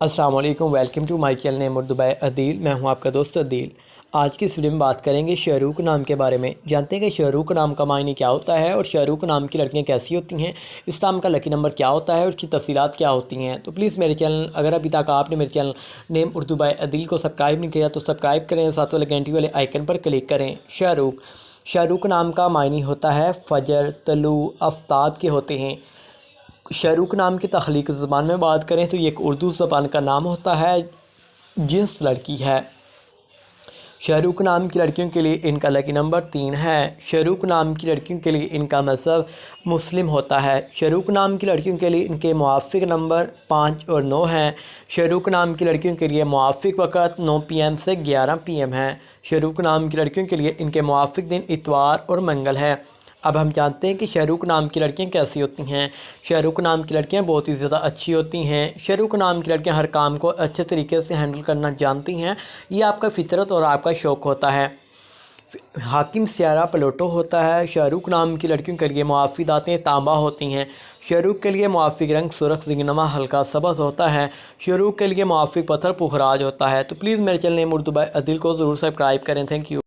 السلام علیکم، welcome to my channel name Urdu by Adeel. میں ہوں آپ کا دوست عدیل۔ آج کی اس ویڈیو میں بات کریں گے شاہ رخ نام کے بارے میں۔ جانتے ہیں کہ شاہ رخ نام کا معنی کیا ہوتا ہے اور شاہ رخ نام کی لڑکیاں کیسی ہوتی ہیں، اسلام کا لکی نمبر کیا ہوتا ہے اور اس کی تفصیلات کیا ہوتی ہیں۔ تو پلیز میرے چینل اگر ابھی تک آپ نے میرے چینل نیم اردو بائی عدیل کو سبسکرائب نہیں کیا تو سبسکرائب کریں، ساتھ والے گھنٹی والے آئیکن پر کلک کریں۔ شاہ رخ نام کا معنی ہوتا ہے فجر، طلوع آفتاب کے ہوتے ہیں۔ شاہ رخ نام کی تخلیق زبان میں بات کریں تو یہ ایک اردو زبان کا نام ہوتا ہے، جنس لڑکی ہے۔ شاہ رخ نام کی لڑکیوں کے لیے ان کا لکی نمبر 3 ہے۔ شاہ رخ نام کی لڑکیوں کے لیے ان کا مذہب مسلم ہوتا ہے۔ شاہ رخ نام کی لڑکیوں کے لیے ان کے موافق نمبر 5 اور 9 ہیں۔ شاہ رخ نام کی لڑکیوں کے لیے موافق وقت 9 PM سے 11 PM ہے۔ شاہ رخ نام کی لڑکیوں کے لیے ان کے موافق دن اتوار اور منگل ہے۔ اب ہم جانتے ہیں کہ شاہ رخ نام کی لڑکیاں کیسی ہوتی ہیں۔ شاہ رخ نام کی لڑکیاں بہت ہی زیادہ اچھی ہوتی ہیں۔ شاہ رخ نام کی لڑکیاں ہر کام کو اچھے طریقے سے ہینڈل کرنا جانتی ہیں، یہ آپ کا فطرت اور آپ کا شوق ہوتا ہے۔ حاکم سیارہ پلوٹو ہوتا ہے۔ شاہ رخ نام کی لڑکیوں کے لیے موافق دھاتیں تانبا ہوتی ہیں۔ شاہ رخ کے لیے موافق رنگ سرخ زنگنما ہلکا سبز ہوتا ہے۔ شاہ رخ کے لیے موافق پتھر پخراج ہوتا ہے۔ تو پلیز میرے چینل نیم اردو بائی عدیل کو ضرور سبسکرائب کریں۔ Thank you.